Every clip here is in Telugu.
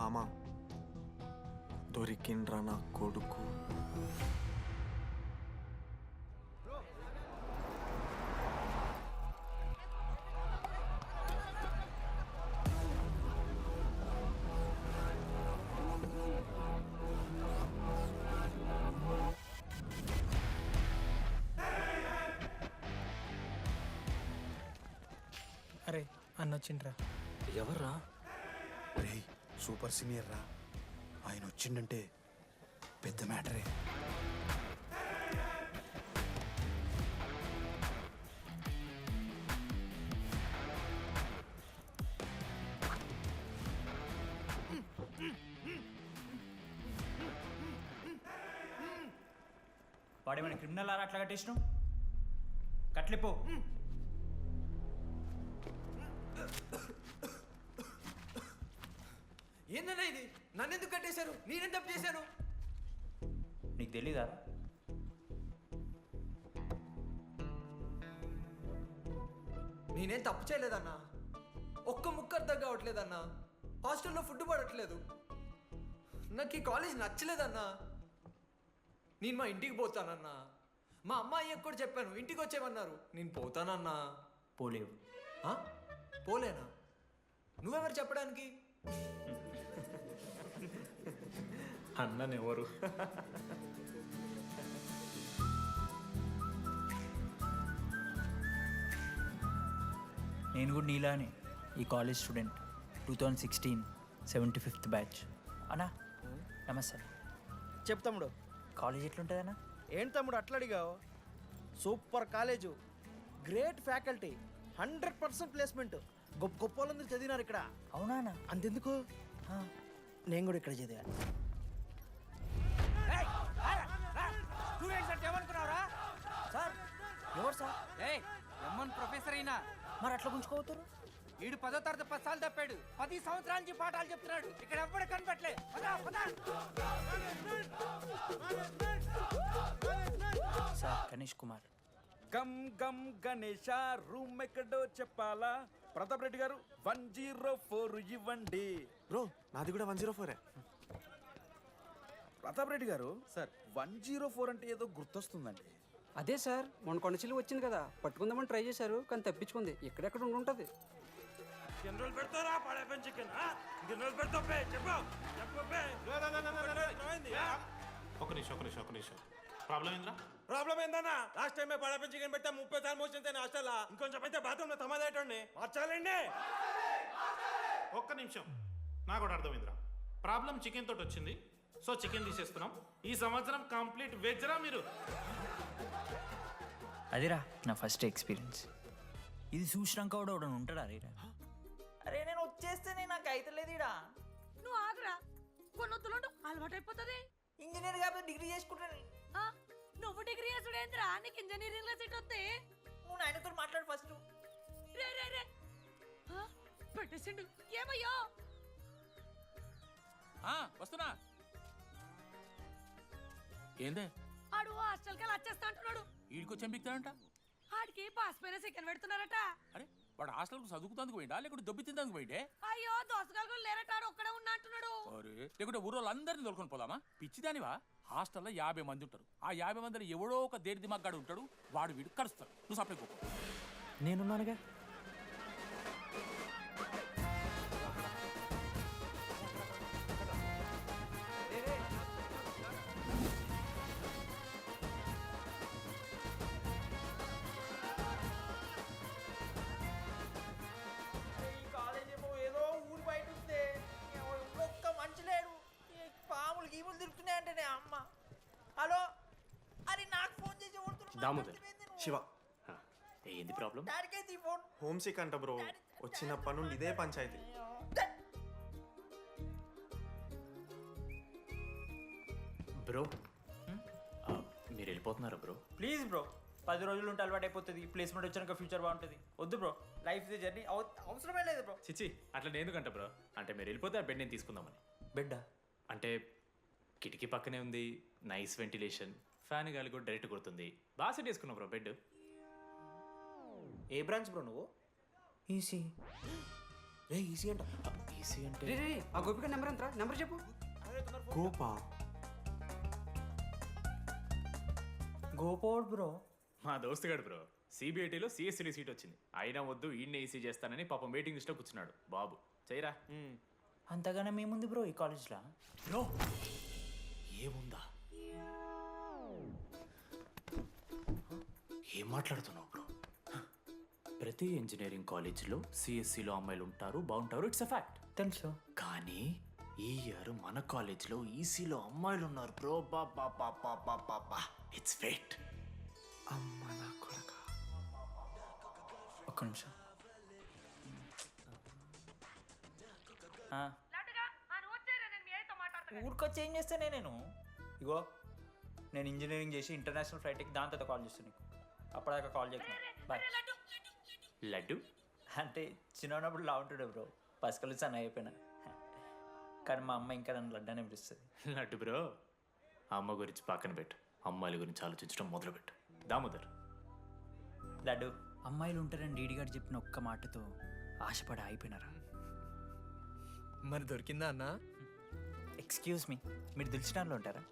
మామ దొరికిండ్రా నా కొడుకు. అరే అన్న వచ్చిండ్రా. ఎవర్రా? రే సూపర్ సీనియర్ రా, ఆయన వచ్చిండంటే పెద్ద మ్యాటరే. వాడేమైనా క్రిమినల్ ఆరా అట్లా కట్టేసినావు? కట్లిపో. ఏందన్నా ఇది? నన్నెందుకు కట్టేశారు? నేనేం తప్పు చేశాను? నీకు తెలీదా? నేనేం తప్పు చేయలేదన్నా. ఒక్క ముక్క అర్థం కావట్లేదన్నా. హాస్టల్లో ఫుడ్ పడట్లేదు. నాకు ఈ కాలేజ్ నచ్చలేదన్నా. నేను మా ఇంటికి పోతానన్నా. మా అమ్మాయికి కూడా చెప్పాను, ఇంటికి వచ్చేమన్నారు. నేను పోతానన్నా. పోలేవు. ఆ? పోలేనా? నువ్వెవరు చెప్పడానికి? అన్ననెవరు? నేను కూడా నీలానే ఈ కాలేజ్ స్టూడెంట్, 2016 75th బ్యాచ్. అన్నా నమస్తే. చెప్పు తమ్ముడు. కాలేజ్ ఎట్లుంటుందన్నా? ఏంటి తమ్ముడు అట్లా అడిగావు? Super college, great faculty, 100% placement. గొప్ప గొప్ప వాళ్ళందరూ చదివినారు ఇక్కడ. అవునా అన్న? అంతెందుకు, నేను కూడా ఇక్కడ చదివా. సార్ ఎవరు సార్? ఎమ్మన్ ప్రొఫెసర్ అయినా మరి అట్లా గుంజుకోవతారు? వీడు 10వ తరగతి 10 సార్లు తప్పాడు. 10 సంవత్సరాల నుంచి పాఠాలు చెప్తున్నాడు. ఇక్కడ ఎవ్వడు కనిపెట్టలే. సార్ గణేష్ కుమార్. గమ్ గమ్ గణేష రూమ్ ఎక్కడో చెప్పాలా? ప్రతాప్ రెడ్డి గారు 104 ఇవ్వండి. బ్రో నాది కూడా 104. ప్రతాప్ రెడ్డి గారు సార్ 104 అంటే ఏదో గుర్తొస్తుందండి. అదే సార్, మొన్న కొండచిల్లి వచ్చింది కదా, పట్టుకుందామని ట్రై చేశారు కానీ తప్పించుకుంది. ఎక్కడెక్కడ ఉండుంటది. ఒక నిమిషం ప్రాబ్లం ఏంద్రా? ప్రాబ్లం ఏందన్నా? లాస్ట్ టైం పడప చికెన్ పెట్టా 30 సార్లు మోసింది హాస్టల్లో. ఇంకొంచెం అయితే బాత్రూమ్ లో తమాదేటండి మార్చాలండి. ఒక్క నిమిషం, నాకు కూడా అర్థమైందిరా. ప్రాబ్లం చికెన్ తోటి వచ్చింది, సో చికెన్ తీసేస్తున్నాం. ఈ సంవత్సరం కంప్లీట్ వెజ్ రా మీరు. అదిరా నా ఫస్ట్ ఎక్స్పీరియన్స్. ఇది చూసినాక కూడా ఒకడు ఉంటాడా? అరే నేను వచ్చేస్తేనే నాకు అయితలేదు ఇడా. నువ్వు ఆగరా, కొన్నొత్తులు అలవాటు అయిపోతుంది. ఇంజనీర్ కాబట్టి డిగ్రీ చేసుకుంటాను. నువ్వు డిగ్రీ చేసుడేంద్రా? నీకు ఇంజనీరింగ్ లో సీట్ వస్తే నువ్వు నాయనతో మాట్లాడు ఫస్ట్. రే రే రే పెట్టేసిండు. ఏమయ్యో వస్తున్నా. ఏందే ఆడు హాస్టల్ కి వచ్చేస్తా అంటున్నాడు. వీడికి చెంపిస్తాడంట. ఆడికి పాస్ పైన సెకండ్ పెడుతున్నారట. అరే వాడు హాస్టల్కు చదువుకుతానికి పోయిండా లేకుంటే దొబ్బి తిందానికి పోయిండే? అయ్యో దోసగాలు లేరట, ఆడు ఒక్కడే ఉన్నా అంటున్నాడు. అరే లేకుంటే ఊరోళ్ళందరినీ తోలుకొని పోదామా? పిచ్చిదానివా? హాస్టల్లో 50 మంది ఉంటారు. ఆ 50 మందిలో ఎవడో ఒక దేడి దిమాగ్గాడు ఉంటాడు. వాడు వీడు కలుస్తాడు. నువ్వు సప్లై పో. నేనున్నానుగా. గీములు తిరుగుతున్నాయంటే అమ్మ. హలో, అరే నాకు ఫోన్ చేసి దామోదర్ శివ, ఏంది ప్రాబ్లం? డాడీకైతే ఈ ఫోన్. హోమ్ సిక్ అంట బ్రో. వచ్చినప్పటి నుండి ఇదే పంచాయతీ. బ్రో మీరు వెళ్ళిపోతున్నారా బ్రో? ప్లీజ్ బ్రో, 10 రోజులు ఉంటే అలవాటు అయిపోతుంది. ప్లేస్మెంట్ వచ్చాక ఫ్యూచర్ బాగుంటుంది. వద్దు బ్రో, లైఫ్ ది జర్నీ అవసరమే లేదు బ్రో. చిచి అట్లా ఎందుకంట బ్రో? అంటే మీరు వెళ్ళిపోతే ఆ బెడ్ నేను తీసుకుందామని. బెడ్డా? అంటే కిటికీ పక్కనే ఉంది, నైస్ వెంటిలేషన్, ఫ్యాన్ గాలి కూడా డైరెక్ట్ కొడుతుంది. బాగా సెట్ చేసుకున్నావు బ్రో బెడ్. ఏ బ్రాంచ్ బ్రో నువ్వు? ఈసీ. రే ఈసీ అంట. ఈసీ అంటే రే రే ఆ గోపిక నెంబర్ ఎంతరా? నెంబర్ చెప్పు. గోపా. గోపోడ్ బ్రో. మా దోస్తుగాడు బ్రో సిబిఐటీలో సిఎస్సీలో సీట్ వచ్చింది. అయినా వద్దు ఈయన్నే ఈసీ చేస్తానని పాపం వెయిటింగ్ లిస్ట్లో కూర్చున్నాడు. బాబు చేయరా. అంతగానే మేముంది బ్రో ఈ కాలేజ్లో. బ్రో ఏముందా? ఏం మాట్లాడుతున్నావు బ్రో? ప్రతి ఇంజనీరింగ్ కాలేజీలో సిఎస్సిలో అమ్మాయిలు ఉంటారు, బాగుంటారు. It's a fact. తెలుసు. కానీ ఈ ఇయర్ మన కాలేజీలో ఈసీలో అమ్మాయిలు ఉన్నారు బ్రో. Baba it's fate. అమ్మ నా కొడక. ఒక్క నిమిషం. ఊరికొచ్చి ఏం చేస్తానే నేను? ఇగో నేను ఇంజనీరింగ్ చేసి ఇంటర్నేషనల్ ఫ్లైట్కి దాని తర్వాత కాల్ చేస్తాను నీకు. అప్పటిదాకా కాల్ చేయకు. బాయ్. లడ్డు అంటే చిన్నప్పుడు లా ఉంటుండే బ్రో, పసుకలు సన్న అయిపోయినా. కానీ మా అమ్మ ఇంకా నన్ను లడ్డు అని పిలుస్తుంది. లడ్డు బ్రో అమ్మ గురించి పక్కన పెట్టు, అమ్మాయిల గురించి ఆలోచించడం మొదలుపెట్టు. దామోదర్ లడ్డు, అమ్మాయిలు ఉంటారని డీడీ గారు చెప్పిన ఒక్క మాటతో ఆశపడి అయిపోయినారా? మరి దొరికిందా అన్న? ఎక్స్క్యూజ్ మీ, మీరు దిల్చినార్లో ఉంటారా?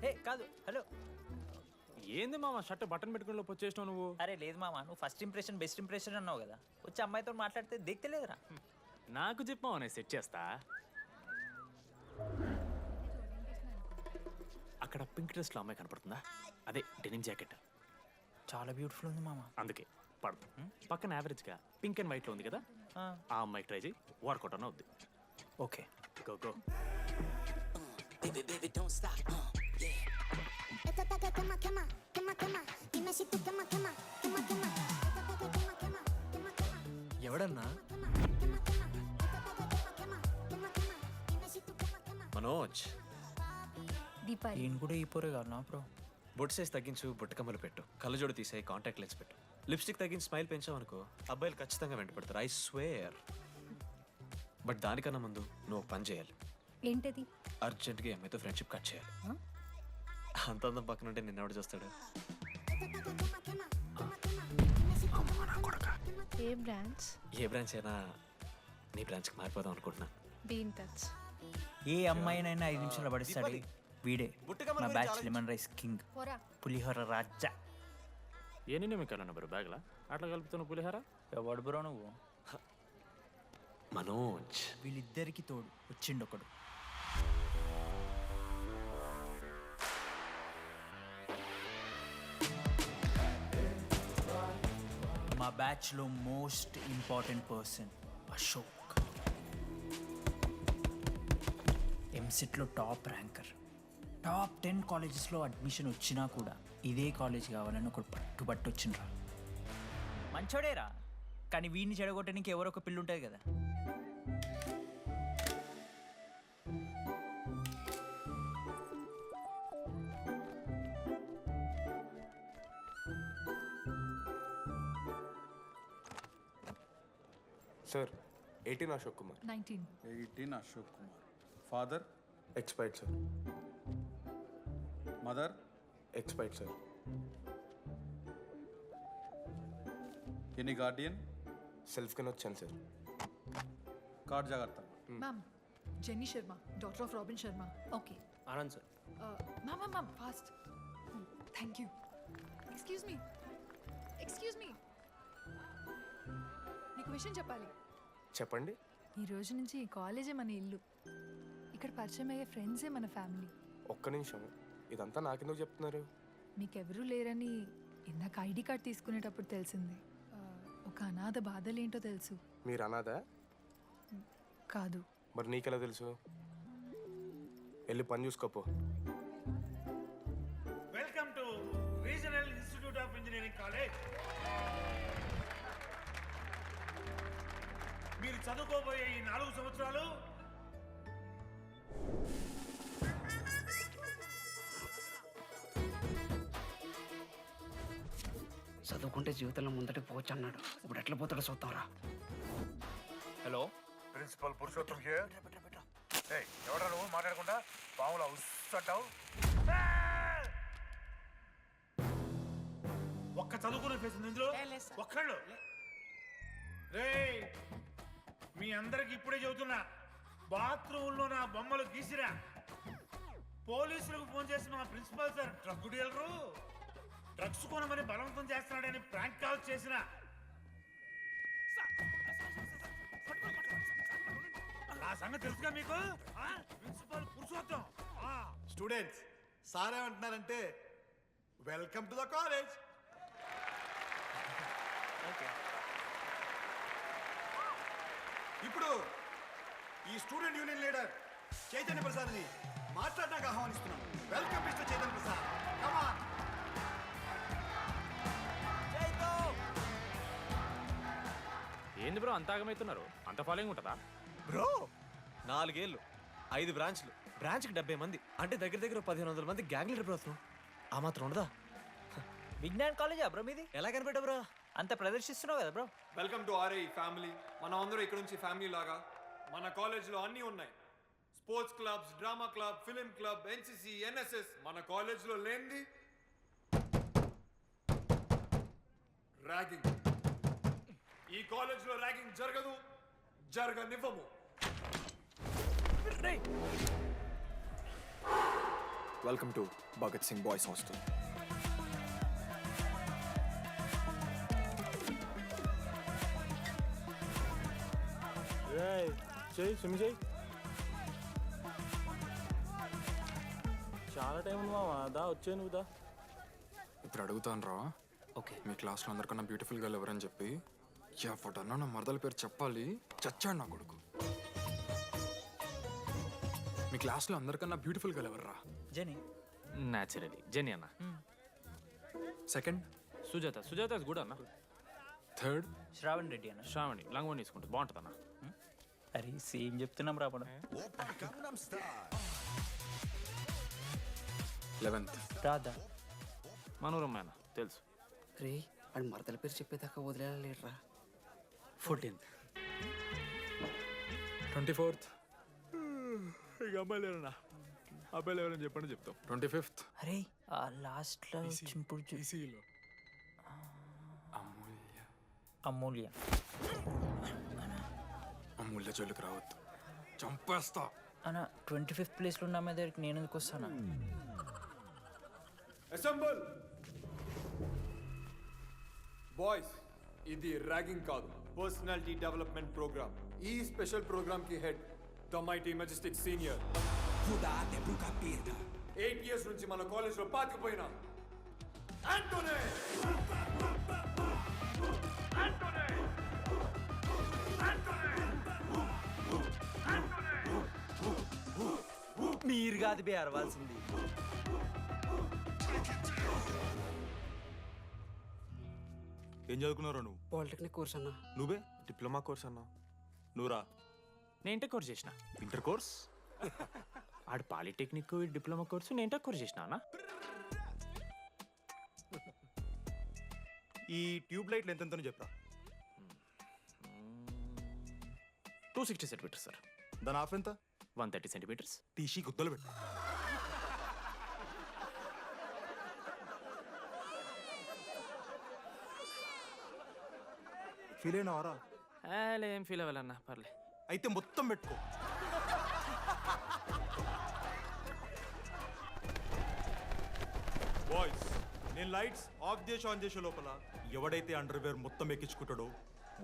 ఏ కాదు, హలో. ఏంది మామ షర్ట్ బటన్ పెట్టుకుని లోపు వచ్చేసినావు నువ్వు? అరే లేదు మామ, నువ్వు ఫస్ట్ ఇంప్రెషన్ బెస్ట్ ఇంప్రెషన్ అన్నావు కదా, వచ్చి అమ్మాయితో మాట్లాడితే దిక్కలేదురా. నాకు చెప్పావు నేను సెట్ చేస్తా. అక్కడ పింక్ డ్రెస్లో అమ్మాయి కనపడుతుందా? అదే డెనిమ్ జాకెట్. చాలా బ్యూటిఫుల్ ఉంది మామ. అందుకే పడదు. పక్కన యావరేజ్గా పింక్ అండ్ వైట్లో ఉంది కదా, ఆ అమ్మాయికి ట్రై చేయి. వర్కౌట్ అన్న వద్దు. Okay go go. ఎవడన్నా? మనోజ్. దీపాలి. నేను కూడా ఈ పోరే కాదు నా బ్రో. బొట్టు సైజ్ తగ్గించు, బుట్టకమ్మలు పెట్టు, కళ్ళజోడు తీసేయి, కాంటాక్ట్ లెన్స్ పెట్టు, లిప్స్టిక్ తగ్గించి స్మైల్ పెంచావనుకో అబ్బాయిలు ఖచ్చితంగా వెంట పడతారు. I swear. బట్ దానికన్నా ముందు నువ్వు ఒక పని చేయాలి. ఏంటది? అర్జెంట్గా అమ్మాయితో ఫ్రెండ్షిప్ కట్ చేయాలి. అంత అందం పక్కన ఉంటే నిన్నెవడు చూస్తాడు? ఏ బ్రాంచ్? ఏ బ్రాంచ్ అయినా నీ బ్రాంచ్కి మారిపోదాం అనుకుంటున్నా. Be in touch. ఏ అమ్మాయినైనా 5 నిమిషాలు పడిస్తాడు వీడే. మా బ్యాచ్ లెమన్ రైస్ కింగ్, పోరా. పులిహోర రాజా. ఏ నిమిషాలన్నా బ్రో బ్యాగ్లా అట్లా కలుపుతున్న పులిహార? ఎవడు బ్రో నువ్వు? మనోజ్. వీళ్ళిద్దరికి తోడు వచ్చిండు ఒకడు. మా బ్యాచ్లో మోస్ట్ ఇంపార్టెంట్ పర్సన్ అశోక్. ఎంసెట్లో టాప్ ర్యాంకర్. టాప్ 10 కాలేజెస్లో అడ్మిషన్ వచ్చినా కూడా ఇదే కాలేజ్ కావాలని ఒకడు పట్టుబట్టి వచ్చిండ్రా. మంచోడేరా, కానీ వీడిని చెడగొట్టడానికి ఎవరో ఒక పిల్లు ఉంటుంది కదా. Sir 18 Ashok Kumar. 19. 18 Ashok Kumar. Father? Expired sir. Mother? Expired sir. Any Guardian? Self కింద వచ్చాను సార్. కార్డ్ జాగ్రత్త. Ma'am, Jenny Sharma, daughter of Robin Sharma. Okay. Anand sir. Ma'am, fast. Thank you. Excuse me. నీకు విషయం చెప్పాలి. చెప్పండి. ఈ రోజు నుంచి ఈ కాలేజే మన ఇల్లు. ఇక్కడ పరిచయం అయ్యే ఫ్రెండ్సే మన ఫ్యామిలీ. ఒక్క నిమిషం, ఇదంతా నాకెందుకు చెప్తున్నారు? మీకెవరూ లేరని ఇందాక ఐడి కార్డ్ తీసుకునేటప్పుడు తెలిసింది. ఒక అనాథ బాధలేంటో తెలుసు. మీరు అనాదా? కాదు. మరి నీకెలా తెలుసు? వెళ్ళి పని చూసుకోపో. Welcome to regional institute of engineering college. మీరు చదువుకోబోయే ఈ 4 సంవత్సరాలు చదువుకుంటే జీవితంలో ముందటికి పోవచ్చు అన్నాడు. ఇప్పుడు ఎట్లా పోతాడో చూద్దాంరా. Hello, principal Purushottam here. ఏయ్, ఎవడ్రా నువ్వు మాట్లాడకుండా పాములా ఉస్సంటావు? ఒక్క చదువుకునే ఫేస్ ఉంది ఇందులో. ఒక్కళ్ళు రేయ్, మీ అందరికి ఇప్పుడే చెబుతున్నా, బాత్రూంలో నా బొమ్మలు గీసిరా. పోలీసులకు ఫోన్ చేసి మా principal sir drug dealer drugs కొనమని బలవంతం చేస్తున్నాడని ప్రాంక్ కాల్ చేసిన. ఆ సంగతి తెలుసుగా మీకు? ప్రిన్సిపల్ పురుషోత్తం. స్టూడెంట్స్ సార్ ఏమంటున్నారంటే వెల్కమ్ టు ద కాలేజ్. ఇప్పుడు ఈ స్టూడెంట్ యూనియన్ లీడర్ చైతన్య ప్రసాద్ని మాట్లాడడానికి ఆహ్వానిస్తున్నాం. Welcome mister Chaitanya Prasad. Come on. ఏంది బ్రో అంత ఆగమవుతున్నారు? అంత ఫాలోయింగ్ ఉంటుందా? బ్రో 4 ఏళ్ళు 5 బ్రాంచ్లు, బ్రాంచ్కి 70 మంది అంటే దగ్గర దగ్గర 1500 మంది గ్యాంగ్ లీడర్ బ్రో. అతను ఆ మాత్రం ఉండదా? విజ్ఞాన్ కాలేజా బ్రో మీది? ఎలా కనిపెట్టా బ్రో? అంత ప్రదర్శిస్తున్నావు కదా bro. Welcome to RI family. మనం అందరూ ఇక్కడ నుంచి ఫ్యామిలీ లాగా. మన కాలేజ్లో అన్నీ ఉన్నాయి. Sports clubs, drama club, film club, NCC, NSS. మన కాలేజ్లో లేనిది ర్యాగింగ్. ఈ కాలేజ్లో ర్యాగింగ్ జరగదు, జరగనివ్వము. Welcome to Bhagat Singh boys hostel. చాలా టైం ఉంది మావా. దా వచ్చే నువ్వు దా. ఇప్పుడు అడుగుతాను రా. ఓకే, మీ క్లాస్లో అందరికన్నా బ్యూటిఫుల్ గర్ల్ ఎవరని చెప్పి ఎవడన్నా నా మరదల పేరు చెప్పాలి. చచ్చాడు నా కొడుకు. మీ క్లాస్లో అందరికన్నా బ్యూటిఫుల్ గర్ల్ ఎవర్రా? జని. న్యాచురలీ జెనీ అన్న. Second Sujatha. Sujatha is good అన్న. థర్డ్ శ్రావణ్ రెడ్డి అన్న. శ్రావణి లంగోని తీసుకుంటుంది, బాగుంటుంది అన్న. అరే సేమ్ చెప్తున్నాం రాపడం. 11th రాధా. మనోరమ్మ అన్న తెలుసు. రే అని మరదల పేరు చెప్పేదాకా వదిలేరా. 14th 24th ఇక అమ్మాయిలు ఎవరన్నా, అబ్బాయిలు ఎవరని చెప్పండి చెప్తాం. 25th అరే ఆ లాస్ట్లో వచ్చినప్పుడు ఈసీలో అమూల్య. అమూల్య. అమూల్య జోలికి రావద్దు, చంపేస్తా. అన్న 25th ప్లేస్లో ఉన్న మీ దగ్గరికి నేను ఎందుకు వస్తాను? Assemble boys. ఇది ర్యాగింగ్ కాదు, పర్సనాలిటీ డెవలప్మెంట్ ప్రోగ్రామ్. ఈ స్పెషల్ ప్రోగ్రామ్ కి head the mighty Majestic senior. 8 years నుంచి మన కాలేజ్ లో పాతిపోయినా ఆంటోనీ. మీరు కాదు బే అరవాల్సింది. ఏం చదువుకున్నారా నువ్వు? పాలిటెక్నిక్ కోర్స్ అన్న. నువ్వే డిప్లొమా కోర్స్ అన్నా. నువ్వురా? నేను ఇంటర్ కోర్స్ చేసిన. Inter course? ఆడు పాలిటెక్నిక్ డిప్లొమా కోర్సు, నేను ఇంటర్ కోర్స్ చేసిన అన్న. ఈ ట్యూబ్ లైట్లు ఎంతెంతనో చెప్పరా. 260 సెంటీమీటర్స్ సార్. దాని ఆఫ్ ఎంత? 130 సెంటీమీటర్స్. తీసి గుద్దలు పెట్టు. ఫీల్ అయినావారా? ఏం ఫీల్ అవ్వాలన్నా, పర్లే. అయితే మొత్తం పెట్టుకో. బాయ్స్, నేను లైట్స్ ఆఫ్ చేసి ఆన్ చేసే లోపల ఎవడైతే అండర్వేర్ మొత్తం ఎక్కించుకుంటాడో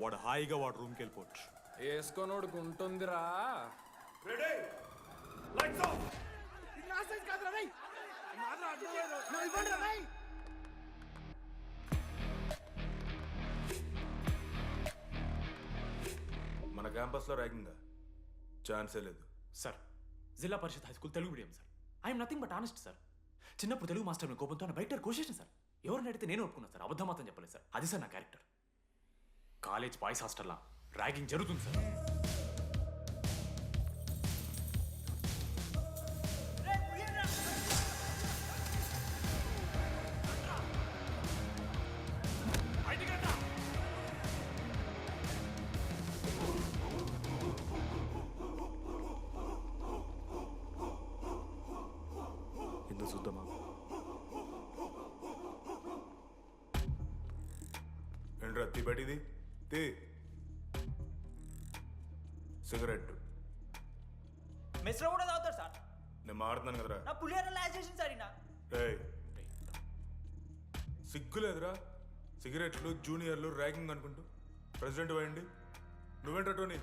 వాడు హాయిగా వాడు రూమ్కి వెళ్ళిపోవచ్చు. వేసుకోనోడుకు ఉంటుందిరా. Ready, lights off. మన క్యాంపస్లో ర్యాగింగ్ ఛాన్సే లేదు sir. Zilla Parishad high school Telugu medium sir. I'm nothing but honest sir. చిన్నప్పుడు తెలుగు మాస్టర్ కోపంతో నా బయట కోసేసిన సార్. ఎవరిని అడిగితే నేను ఒప్పుకున్నాను సార్. అబద్ధం మాత్రం చెప్పలేదు సార్. అది సార్ నా క్యారెక్టర్. కాలేజ్ బాయ్స్ హాస్టల్లా ర్యాగింగ్ జరుగుతుంది సార్. ఎందుకు చూద్దామా? ఏంట్రా తీ బయటిది తీ. సిగరెట్ మెస్లో కూడా తాగుతారు సార్. నేను మాడుతున్నాను కదరా. నా పులిహోర లాస్ట్ చేసింది సార్ ఈయన. ఏయ్ సిగ్గులేదురా, సిగరెట్లు జూనియర్లు ర్యాగింగ్ అనుకుంటూ ప్రెసిడెంట్ అయ్యండి. నువ్వేంట్రా టోనీ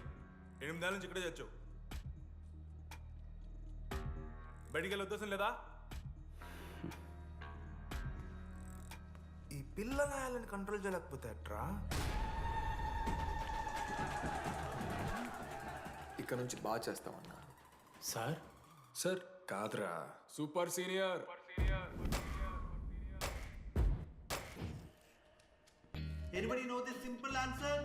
8 నెలల నుంచి ఇక్కడే చచ్చావు. బయటికి వెళ్ళే ఉద్దేశం లేదా? ఈ పిల్లగాయలను కంట్రోల్ చేయలేకపోతే ఎట్రా? ఇక్కడ నుంచి బాగా చేస్తామన్నా. సార్ సార్ కాదురా, super senior. Anybody know the simple answer?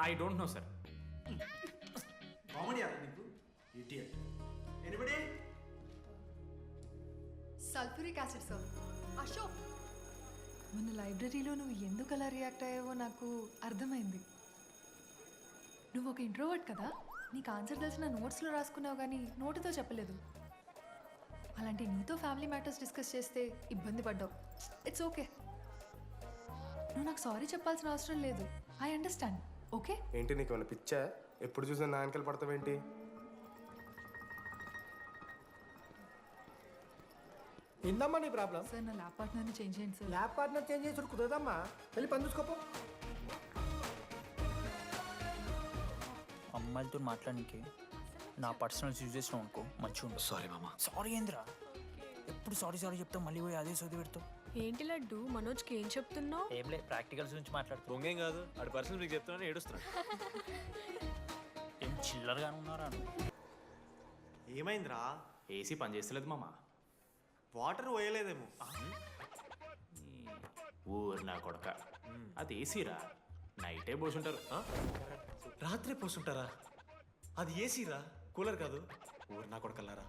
I don't know sir. Comedy ఆరా నీకు idiot. Anybody? Sulphuric acid sir. Ashok, మన లైబ్రరీలో నువ్వు ఎందుకు అలా రియాక్ట్ అయ్యావో నాకు అర్థమైంది. నువ్వు ఒక ఇంట్రోవర్ట్ కదా, నీకు ఆన్సర్ తెలిసిన నోట్స్లో రాసుకున్నావు కానీ నోటితో చెప్పలేదు. అలాంటి నీతో ఫ్యామిలీ మ్యాటర్స్ డిస్కస్ చేస్తే ఇబ్బంది పడ్డావు. ఇట్స్ ఓకే, నువ్వు నాకు సారీ చెప్పాల్సిన అవసరం లేదు. I understand. ఓకే? ఏంటి నీకు ఏమైనా పిచ్చా? ఎప్పుడు చూసినా నా వెనకాల పడతావేంటి? ఏందమ్మా నీ ప్రాబ్లం? సార్ నా ల్యాబ్ పార్ట్నర్ని చేంజ్ చేయండి సార్. ల్యాబ్ పార్ట్నర్ చేంజ్ చేసి కుదరదమ్మా. వెళ్ళి పని చూసుకోపో. అమ్మాయిలతో మాట్లాడడానికి నా పర్సనల్స్ యూజ్ చేసినావు అనుకో మంచిగా ఉండదు. సారీ మామా. సారీ ఏందిరా, ఎప్పుడు సారీ సారీ చెప్తావు, మళ్ళీ పోయి అదే సోది పెడతావు. ఏంటి లడ్డు, మనోజ్కి ఏం చెప్తున్నావు? ఏం లేదు, ప్రాక్టికల్స్ గురించి మాట్లాడుతావు. దొంగేం కాదు, ఆడి పర్సనల్ మీకు చెప్తున్నాను ఏడుస్తున్నాను. ఏం చిల్లరగానే ఉన్నారా? ఏమైందిరా? ఏసీ పని చేస్తలేదు మామా. వాటర్ పోయలేదేమో. ఊరు నా కొడక, అది ఏసీరా, నైటే పోసుంటారు. రాత్రి పోసుంటారా? అది ఏసీరా, కూలర్ కాదు. ఊరు నా కొడకల్లారా.